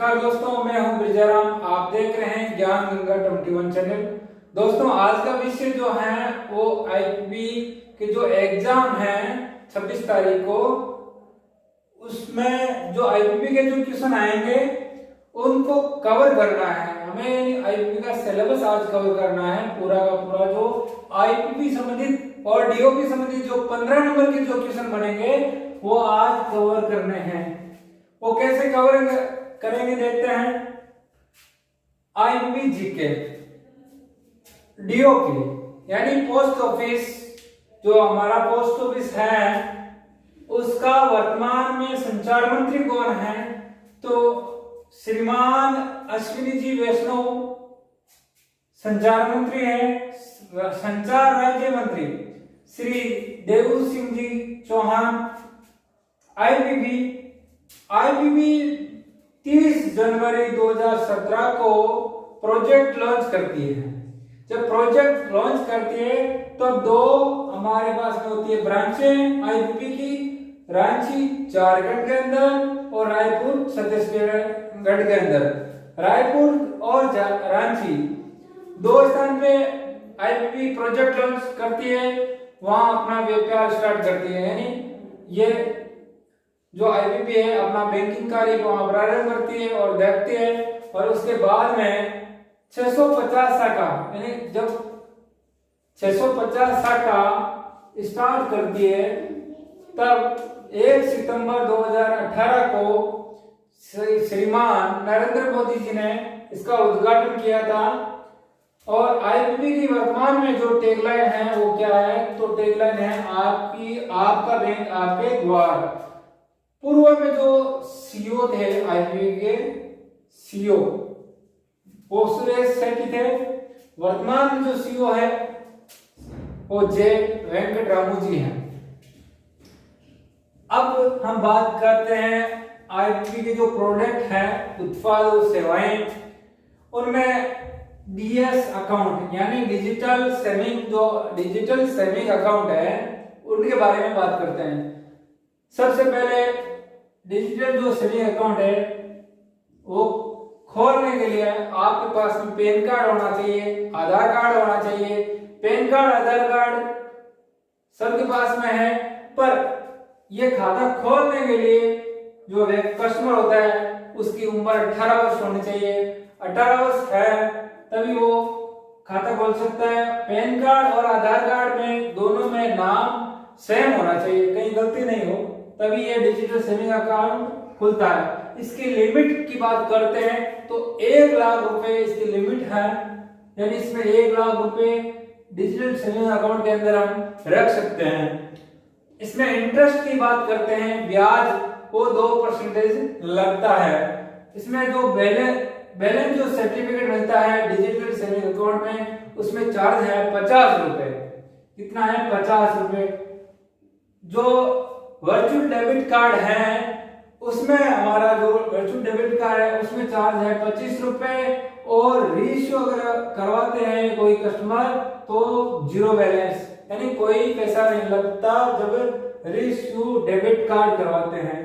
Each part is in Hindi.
नमस्कार दोस्तों, मैं हूं ब्रिजाराम। आप देख रहे हैं ज्ञान गंगा 21 चैनल। दोस्तों, आज का विषय जो है वो आईपीपी के जो एग्जाम है 26 तारीख को, उसमें जो आईपीपी के जो क्वेश्चन आएंगे उनको कवर करना है। हमें आईपीपी का सिलेबस आज कवर करना है, पूरा का पूरा जो आईपीपी संबंधित और डीओपी संबंधित जो 15 नंबर के जो क्वेश्चन बनेंगे वो आज कवर करने हैं। वो कैसे कवर करेंगे देखते हैं। आईपीपी जीके डीओपी यानी पोस्ट ऑफिस, जो हमारा पोस्ट ऑफिस है उसका वर्तमान में संचार मंत्री कौन है? तो श्रीमान अश्विनी जी वैष्णव संचार मंत्री है। संचार राज्य मंत्री श्री देवू सिंह जी चौहान। आईपीपी 30 जनवरी 2017 को प्रोजेक्ट लॉन्च करती है। जब प्रोजेक्ट लॉन्च करती है तो दो हमारे पास में होती है ब्रांचें आईपीपी की, रांची झारखंड के अंदर और रायपुर छत्तीसगढ़ के अंदर। रायपुर और रांची दो स्थान पे आईपीपी प्रोजेक्ट लॉन्च करती है, वहां अपना व्यापार स्टार्ट करती है। यानी ये जो आईपीपी है अपना बैंकिंग कार्य को वहां प्रारंभ करती है और देखती है, और उसके बाद में 650 शाखा, यानी जब 650 शाखा स्टार्ट करती है तब 1 सितंबर 2018 को श्रीमान नरेंद्र मोदी जी ने इसका उद्घाटन किया था। और आईपीपी की वर्तमान में जो टैगलाइन है वो क्या है? तो टैगलाइन है आपका बैंक आपके द्वार। पूर्व में जो सीईओ थे आईपीपी के सीईओ वो सुरेश सेठी थे। वर्तमान में जो सीईओ है वो जे वेंकट रामू जी हैं। अब हम बात करते हैं आईपीपी के जो प्रोडक्ट है, उत्पाद और सेवाएं, उनमें डीएस अकाउंट यानी डिजिटल सेविंग अकाउंट है, उनके बारे में बात करते हैं। सबसे पहले डिजिटल जो सेविंग अकाउंट है वो खोलने के लिए आपके पास में पैन कार्ड होना चाहिए, आधार कार्ड होना चाहिए। पैन कार्ड, आधार कार्ड सबके पास में है, पर यह खाता खोलने के लिए जो कस्टमर होता है उसकी उम्र 18 वर्ष होनी चाहिए। 18 वर्ष है तभी वो खाता खोल सकता है। पैन कार्ड और आधार कार्ड में दोनों में नाम सेम होना चाहिए, कहीं गलती नहीं हो, तभी ये डिजिटल सेविंग अकाउंट खुलता है। इसकी लिमिट की बात करते हैं तो 1 लाख रुपए इसकी लिमिट है, यानी इसमें 1 लाख रुपए डिजिटल सेविंग अकाउंट के अंदर हम रख सकते हैं। इसमें इंटरेस्ट की बात करते हैं, ब्याज वो 2% लगता है। इसमें जो बैलेंस जो सर्टिफिकेट मिलता है डिजिटल सेविंग अकाउंट में, उसमें चार्ज है 50 रुपए। कितना है? 50 रुपए। जो वर्चुअल डेबिट कार्ड है उसमें हमारा जो वर्चुअल डेबिट कार्ड है उसमें चार्ज है 25 रुपए, और रीइश्यू अगर करवाते हैं कोई कस्टमर तो 0 बैलेंस, यानी कोई पैसा नहीं लगता जब रीइश्यू डेबिट कार्ड करवाते हैं।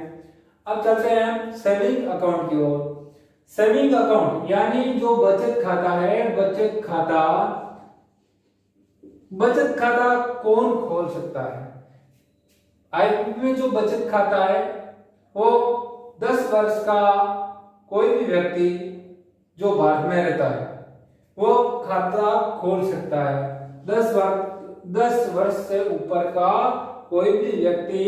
अब चलते हैं सेविंग अकाउंट की ओर। सेविंग अकाउंट यानी जो बचत खाता है, बचत खाता कौन खोल सकता है? आईपीपी में जो बचत खाता है वो 10 वर्ष का कोई भी व्यक्ति जो भारत में रहता है वो खाता खोल सकता है। 10 वर्ष से ऊपर का कोई भी व्यक्ति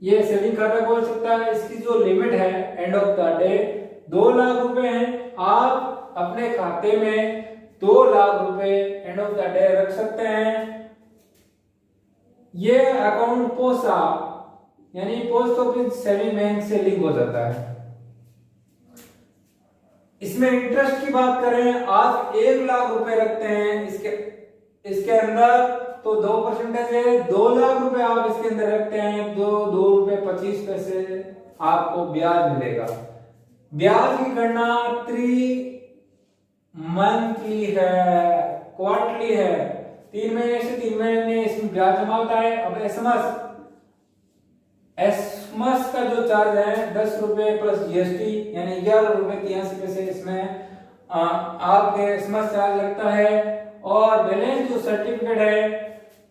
ये सेविंग खाता खोल सकता है। इसकी जो लिमिट है end of the day 2 lakh रुपए है। आप अपने खाते में 2 लाख रुपए एंड ऑफ द डे रख सकते हैं। ये अकाउंट पोसा यानी पोस्ट ऑफिस सेविंग बैंक से लिंक हो जाता है। इसमें इंटरेस्ट की बात करें, आप 1 लाख रुपए रखते हैं इसके अंदर तो 2% है। 2 लाख रुपए आप इसके अंदर रखते हैं, 2 रुपए 25 पैसे आपको ब्याज मिलेगा। ब्याज की गणना मंथली है, क्वार्टरली है, 3 महीने से 3 महीने इसमें ब्याज जमा होता है। अब एसएमएस स्मस का जो चार्ज है 10 रुपए प्लस जीएसटी यानी 11 रुपए 83 पैसे इसमें आपके स्मस चार्ज लगता है। और बैलेंस जो सर्टिफिकेट है,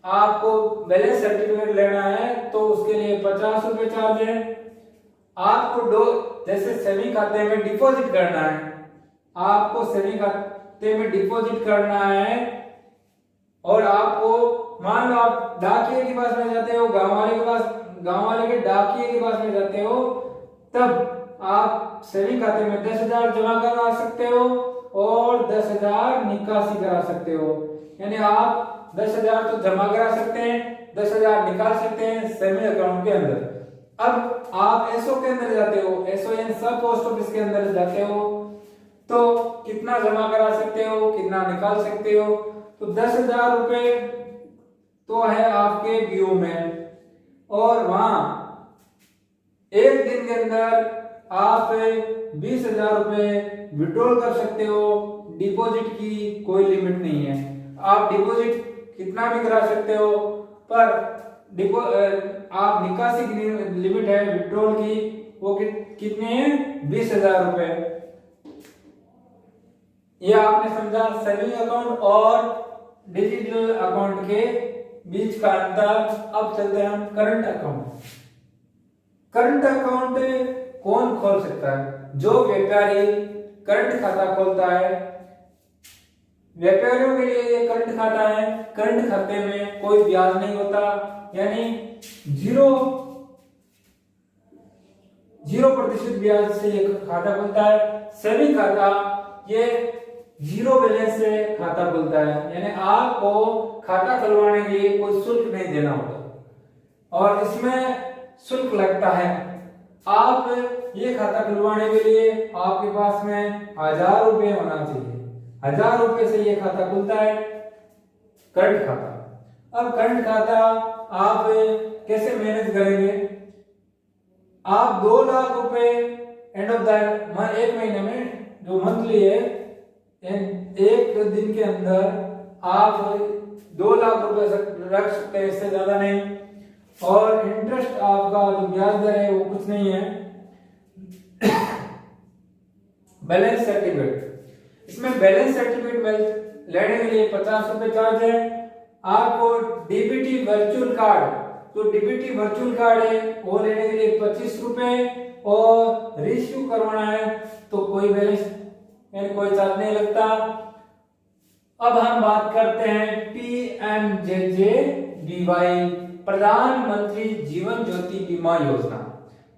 आपको बैलेंस सर्टिफिकेट लेना है तो उसके लिए 50 रुपए चार्ज है। आपको जैसे सेविंग खाते में डिपॉजिट करना है, आपको सेविंग खाते में डिपॉजिट करना है और आपको मान लो आप डाकिये के पास में जाते हो, गांव वाले के डाकिये के पास में जाते हो, तब आप सेविंग खाते में 10,000 जमा करा सकते हो और 10,000 निकासी करा सकते हो। यानी आप 10,000 तो जमा करा सकते हैं, 10,000 निकाल सकते हैं सेविंग अकाउंट के अंदर। अब आप एसओ के अंदर जाते हो, एसओ यानी सब पोस्ट ऑफिस के अंदर जाते हो, तो कितना जमा करा सकते हो, कितना निकाल सकते हो। तो 10,000 रुपए तो है आपके बीओ में, और वहां एक दिन के अंदर आप 20,000 रुपए विड्रॉल कर सकते हो। डिपॉजिट की कोई लिमिट नहीं है, आप डिपॉजिट कितना भी करा सकते हो, पर आप निकासी की लिमिट है विड्रॉल की, वो कितने हैं 20,000 रुपए। ये आपने समझा सेविंग अकाउंट और डिजिटल अकाउंट के बीच का अंतर। अब चलते हैं हम करंट अकाउंट। करंट अकाउंट कौन खोल सकता है? जो व्यापारी करंट खाता खोलता है, व्यापारियों के लिए ये करंट खाता है। करंट खाते में कोई ब्याज नहीं होता, यानी 0% ब्याज से ये खाता खुलता है। सेविंग खाता ये 0 बैलेंस से खाता खुलता है, यानी आपको खाता खुलवाने के लिए कोई शुल्क नहीं देना होता और इसमें शुल्क लगता है। आप ये खाता खुलवाने के लिए आपके पास में 1,000 रुपए होना चाहिए, 1,000 रुपए से ये खाता खुलता है करंट खाता। अब करंट खाता आप कैसे मैनेज करेंगे? आप 2 लाख रुपए एंड ऑफ द एक महीने में जो मंथली है, एक दिन के अंदर आप 2 लाख रुपए रख सकते हैं, इससे ज्यादा नहीं। और इंटरेस्ट आपका जो ब्याज दर है वो कुछ नहीं है। बैलेंस सर्टिफिकेट, इसमें बैलेंस सर्टिफिकेट में लेने के लिए 50 रुपए चार्ज है। आपको डीबीटी वर्चुअल कार्ड, जो डीबीटी वर्चुअल कार्ड है वो लेने के लिए 25 रुपए, और रिश्यू करवाना है तो कोई बैलेंस यानी कोई चार्ज नहीं लगता। अब हम बात करते हैं पीएमजेजेबीवाई, प्रधानमंत्री जीवन ज्योति बीमा योजना।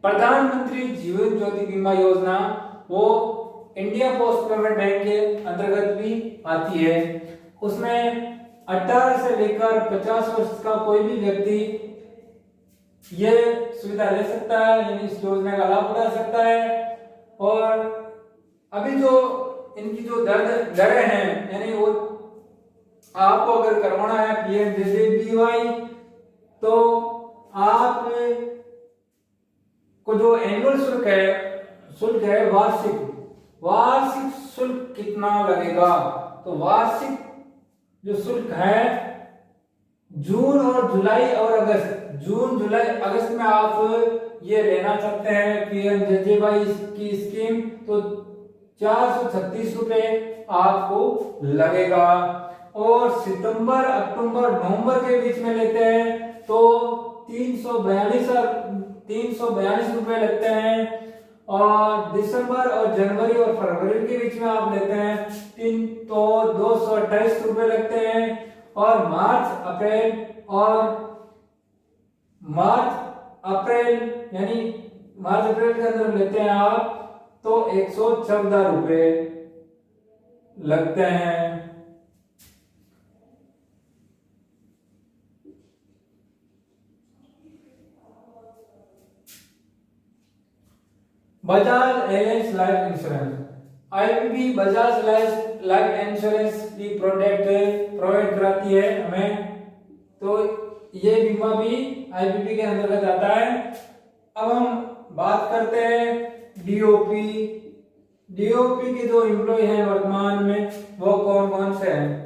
प्रधानमंत्री जीवन ज्योति बीमा योजना वो इंडिया पोस्ट पेमेंट बैंक के अंतर्गत भी आती है। उसमें 18 से लेकर 50 वर्ष का कोई भी व्यक्ति ये सुविधा ले सकता है, यानी इस योजना का लाभ उठा सकता है। और अभी जो इनकी जो दरें हैं, यानी वो आपको अगर करवाना है पीएमजेजेबीवाई, तो आप को जो एनुअल शुल्क है वार्षिक शुल्क कितना लगेगा? तो वार्षिक जो शुल्क है जून और जुलाई और अगस्त, जून जुलाई अगस्त में आप ये लेना चाहते हैं पीएमजेजेबीवाई की स्कीम, तो 436 रुपए आपको लगेगा। और सितंबर अक्टूबर नवंबर के बीच में लेते हैं तो 342 रुपए लगते हैं। और दिसंबर और जनवरी और फरवरी के बीच में आप लेते हैं 228 रुपए लगते हैं। और मार्च अप्रैल के अंदर लेते हैं आप तो 114 रुपए लगते हैं। Bajaj aliens life insurance, IPP Bajaj life insurance की प्रोडक्ट प्रोवाइड कराती है हमें, तो ये बीमा भी आईपीपी के अंतर्गत आता है। अब हम बात करते हैं डीओपी के जो एम्प्लॉय हैं वर्तमान में वो कौन कौन से हैं?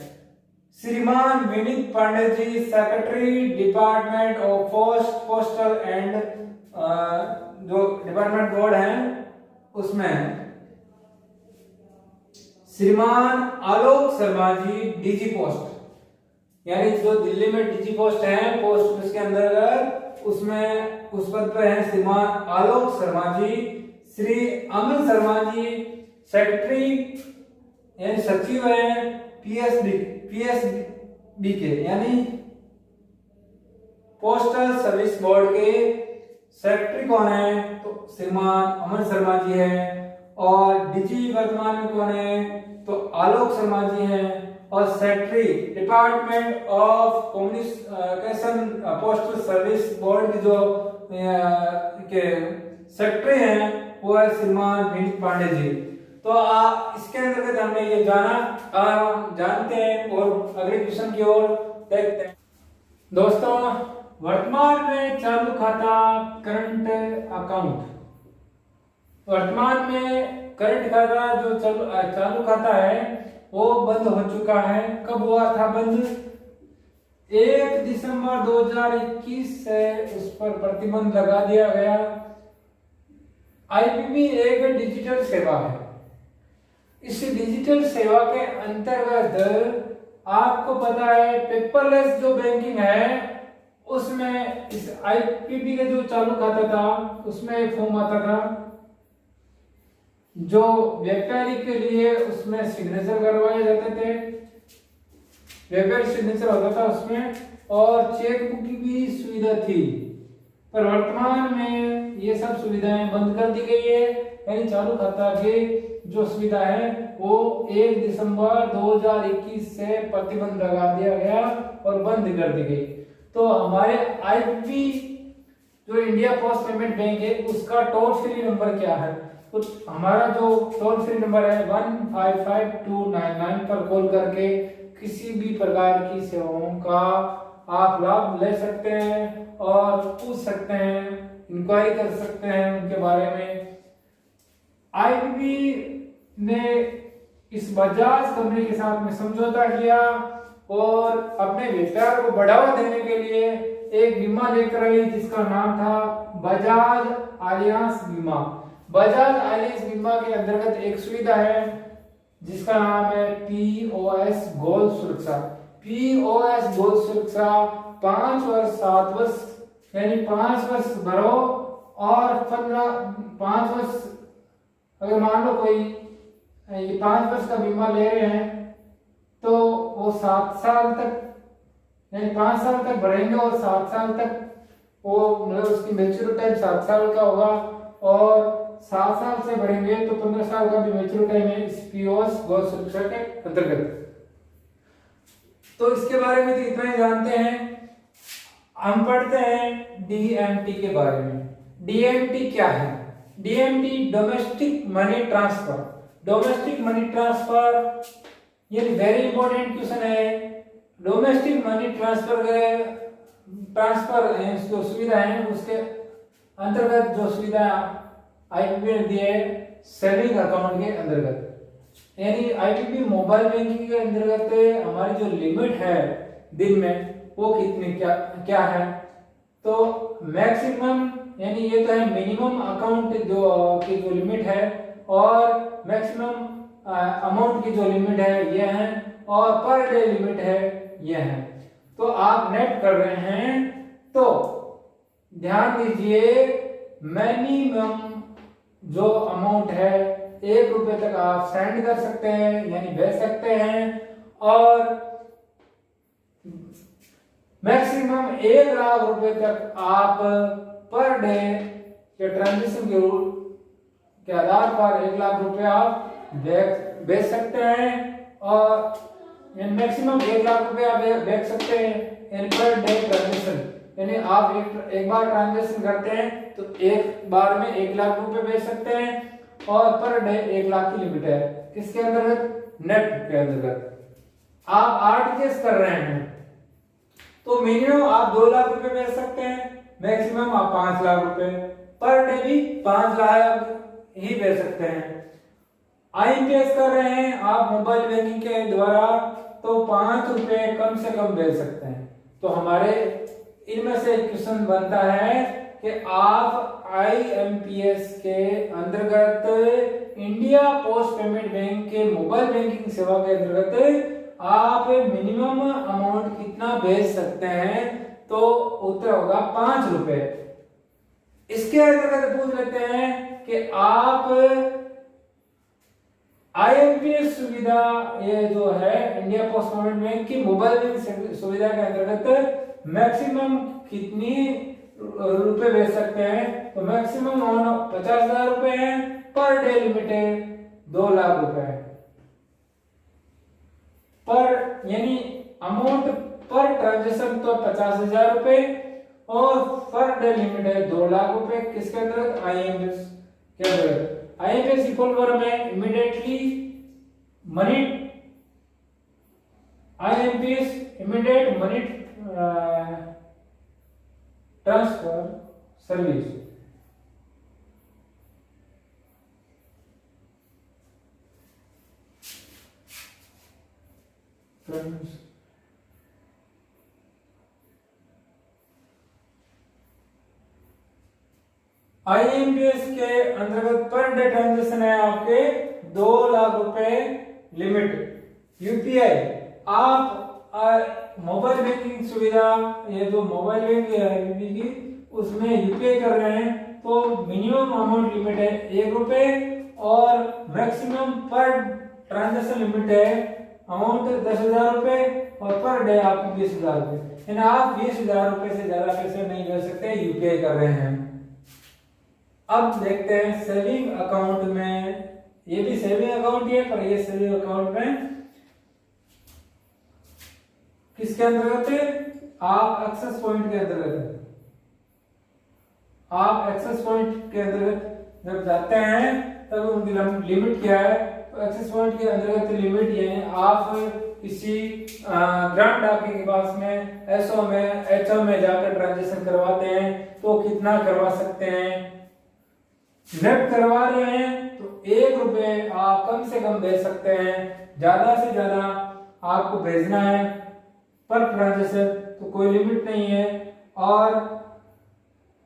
श्रीमान Vineet Pandey ji, secretary department of postal and जो डिपार्टमेंट बोर्ड है उसमें श्रीमान आलोक शर्मा जी डीजी पोस्ट, यानी जो दिल्ली में डीजी पोस्ट है पोस्ट उसके अंतर्गत उसमें उस पद पर है श्रीमान आलोक शर्मा जी। श्री अमन शर्मा जी सेक्रेटरी यानी सचिव है पीएसबी के यानी पोस्टल सर्विस बोर्ड के सेक्रेटरी कौन है, तो श्रीमान अमन शर्मा जी है। और डीजी वर्तमान में कौन है, तो आलोक शर्मा जी हैं। और secretary department of communication postal service board की जो के सेक्रेटरी हैं वो है श्रीमान विनीत पांडे जी। तो इसके अंतर्गत हमने ये जाना, जानते हैं और अगले क्वेश्चन की ओर देखते हैं। दोस्तों, वर्तमान में चालू खाता करंट अकाउंट, वर्तमान में करंट खाता जो चालू खाता है वो बंद हो चुका है। कब हुआ था बंद? 1 दिसंबर 2021 से उस पर प्रतिबंध लगा दिया गया। आईपीपी एक डिजिटल सेवा है। इस डिजिटल सेवा के अंतर्गत आपको पता है पेपरलेस जो बैंकिंग है उसमें इस आईपीपी के जो चालू खाता था उसमें एक फॉर्म आता था जो व्यापारी के लिए उसमें सिग्नेचर करवाए जाते थे, व्यापारी सिग्नेचर होता था उसमें, और चेकबुक की भी सुविधा थी। पर वर्तमान में ये सब सुविधाएं बंद कर दी गई है, यानी चालू खाता की जो सुविधा है वो 1 दिसंबर 2021 से प्रतिबंध लगा दिया गया और बंद कर दी गई। तो हमारे आईपीपी जो इंडिया पोस्ट पेमेंट बैंक है उसका टोल फ्री नंबर क्या है, तो हमारा जो टोल फ्री नंबर है 155299 पर कॉल करके किसी भी प्रकार की सेवाओं का आप लाभ ले सकते हैं और पूछ सकते हैं, इंक्वायरी कर सकते हैं उनके बारे में। आईपीपी ने इस बजाज कंपनी के साथ में समझौता किया और अपने व्यापार को बढ़ावा देने के लिए एक बीमा लेकर आई जिसका नाम था बजाज आलियांस बीमा। बजाज आलियांस बीमा के अंतर्गत एक सुविधा है जिसका नाम है पीओएस गोल्ड सुरक्षा। पीओएस गोल्ड सुरक्षा 5 वर्ष 7 वर्ष यानी 5 वर्ष भरो और 5 वर्ष, अगर मान लो कोई ये 5 वर्ष का बीमा ले रहे हैं तो वो 7 साल तक यानी 5 साल तक भरेंगे और 7 साल तक वो मतलब उसकी मैच्योरिटी टाइम 7 साल का होगा और 7 साल से भरेंगे तो 15 साल का भी मैच्योरिटी टाइम है इस पीओएस गोल्ड सुरक्षा के अंतर्गत। तो इसके बारे में तो इतना ही जानते हैं। हम पढ़ते हैं डीएमटी के बारे में। डीएमटी क्या है? DMT domestic money transfer. Domestic money transfer ये वेरी इंपॉर्टेंट क्वेश्चन है। डोमेस्टिक मनी ट्रांसफर जो सुविधा है उसके अंतर्गत जो सुविधा आईपीपी ने दी है सेविंग अकाउंट के अंतर्गत, यानी आईपीपी मोबाइल बैंकिंग के अंतर्गत हमारी जो लिमिट है दिन में वो कितनी क्या है, तो मैक्सिमम यानी ये तो है मिनिमम अकाउंट की जो लिमिट है और मैक्सिमम अमाउंट की जो लिमिट है ये है और पर डे लिमिट है ये है। तो आप नेट कर रहे हैं तो ध्यान दीजिए मिनिमम जो अमाउंट है 1 रुपए तक आप सेंड कर सकते हैं यानी भेज सकते हैं और मैक्सिमम 1 लाख रुपए तक आप पर डे के ट्रांजेक्शन के आधार पर 1 लाख रुपए आप भेज सकते हैं और मैक्सिमम 1 लाख रुपए आप भेज सकते हैं यानी पर डे ट्रांजेक्शन, यानी आप एक बार ट्रांजेक्शन करते हैं तो एक बार में 1 लाख रुपए भेज सकते हैं और पर डे 1 लाख की लिमिट है। किसके अंतर्गत? नेट के अंतर्गत। आप आरटीजीएस कर रहे हैं तो मिनिमम आप 2 लाख रुपए भेज सकते हैं, मैक्सिमम आप 5 लाख रुपए, पर डे भी 5 लाख ही भेज सकते हैं। आईएमपीएस कर रहे हैं आप मोबाइल बैंकिंग के द्वारा तो 5 रुपए कम से कम भेज सकते हैं। तो हमारे इनमें से क्वेश्चन बनता है कि आप IMPS के अंतर्गत इंडिया पोस्ट पेमेंट बैंक के मोबाइल बैंकिंग सेवा के अंतर्गत आप मिनिमम अमाउंट कितना भेज सकते हैं, तो उत्तर होगा 5 रुपए। इसके अंतर्गत पूछ लेते हैं कि आप IMPS सुविधा, ये जो है इंडिया पोस्ट पेमेंट बैंक की मोबाइल बैंक सुविधा के अंतर्गत मैक्सिमम कितनी रुपए भेज सकते हैं, तो मैक्सिमम 50,000 रुपए है, पर डे लिमिट है 2 लाख रुपए पर, यानी अमाउंट पर ट्रांजेक्शन तो 50,000 रुपए और पर डे लिमिट है 2 लाख रुपए। किसके अंतर्गत? IMPS के अंतर्गत। IMPS फुल फॉर्म है immediately money, IMPS immediate money transfer service. IMPS के अंतर्गत पर डे ट्रांजेक्शन है आपके 2 लाख रुपए लिमिट। UPI, आप मोबाइल बैंकिंग सुविधा, ये जो मोबाइल बैंक है की, उसमें UPI कर रहे हैं तो मिनिमम अमाउंट लिमिट है 1 रुपए और मैक्सिमम पर ट्रांजेक्शन लिमिट है अमाउंट 10,000 रुपए और पर डे आपकी 20,000 रुपए, यानी आप 20,000 रुपए से ज्यादा पैसे नहीं ले सकते, UPI कर रहे हैं। अब देखते हैं सेविंग अकाउंट में, ये भी सेविंग अकाउंट ही है पर ये सेविंग अकाउंट में किसके अंतर्गत है? आप एक्सेस पॉइंट के अंतर्गत, आप एक्सेस पॉइंट के अंतर्गत जब जाते हैं तब उनकी लिमिट क्या है, तो एक्सेस पॉइंट के अंतर्गत लिमिट ये है, आप किसी ग्राम डाकिया के पास में, SO में, HO में जाकर ट्रांजेक्शन करवाते हैं तो कितना करवा सकते हैं। नेट करवा रहे हैं तो 1 रुपए आप कम से कम भेज सकते हैं, ज्यादा से ज्यादा आपको भेजना है पर ट्रांजेक्शन तो कोई लिमिट नहीं है, और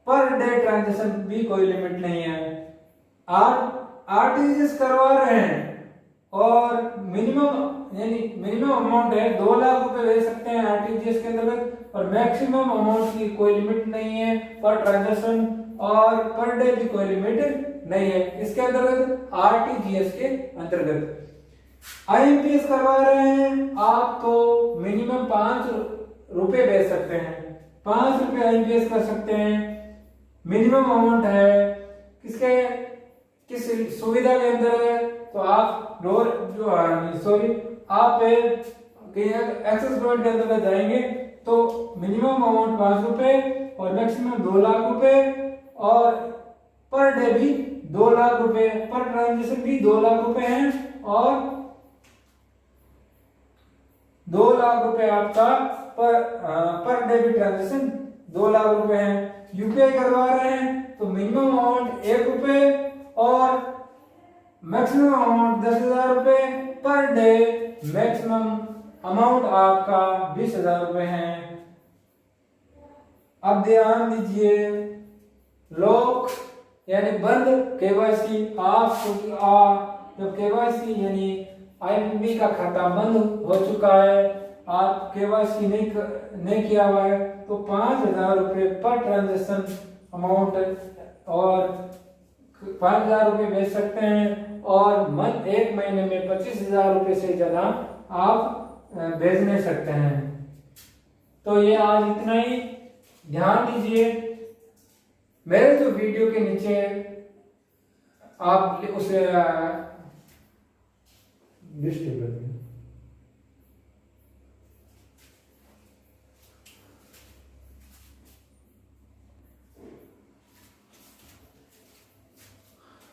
पर डे ट्रांजेक्शन भी कोई लिमिट नहीं है। आप RTGS करवा रहे हैं और मिनिमम, यानी मिनिमम अमाउंट है 2 लाख रुपए भेज सकते हैं RTGS के अंतर्गत, और मैक्सिमम अमाउंट की कोई लिमिट नहीं है पर ट्रांजेक्शन, और पर डे भी कोई लिमिट नहीं है। इसके अंतर्गत RTGS के अंतर्गत IMPS करवा रहे हैं आप तो मिनिमम 5 रुपए भेज सकते हैं, 5 रुपए IMPS कर सकते हैं, मिनिमम अमाउंट है। किसके, किस सुविधा के अंदर? तो आप डोर जो आप एक्सेस पॉइंट के अंदर जाएंगे तो मिनिमम अमाउंट 5 रुपए और मैक्सिमम 2 लाख रुपए, और पर डे भी 2 लाख रुपए, पर ट्रांजेक्शन भी 2 लाख रुपए हैं, और 2 लाख रुपए आपका पर डे भी ट्रांजेक्शन 2 लाख रुपए हैं। UPI करवा रहे हैं तो मिनिमम अमाउंट 1 रुपए और मैक्सिमम अमाउंट 10,000 रुपए, पर डे मैक्सिमम अमाउंट आपका 20,000 रुपए है। अब ध्यान दीजिए, लॉक यानी बंद KYC, आप जब KYC यानी IMPS का खाता बंद हो चुका है, आप KYC नहीं किया हुआ है, तो 5,000 रुपए पर ट्रांजेक्शन अमाउंट और 5,000 रुपए भेज सकते हैं, और एक महीने में 25,000 रुपए से ज्यादा आप भेज नहीं सकते हैं। तो ये आज इतना ही। ध्यान दीजिए, मेरे जो वीडियो के नीचे आप उसे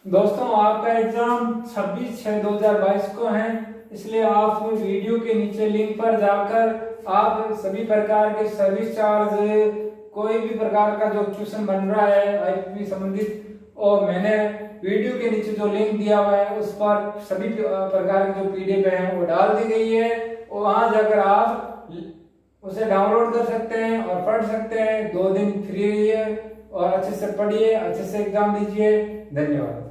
दोस्तों, आपका एग्जाम 26/6/2022 को है, इसलिए आप वीडियो के नीचे लिंक पर जाकर आप सभी प्रकार के सर्विस चार्ज, कोई भी प्रकार का जो क्वेश्चन बन रहा है IMPS संबंधित, और मैंने वीडियो के नीचे जो लिंक दिया हुआ है उस पर सभी प्रकार की जो PDF है वो डाल दी गई है, और वहां जाकर आप उसे डाउनलोड कर सकते हैं और पढ़ सकते हैं। 2 दिन फ्री है, और अच्छे से पढ़िए, अच्छे से एग्जाम दीजिए। धन्यवाद।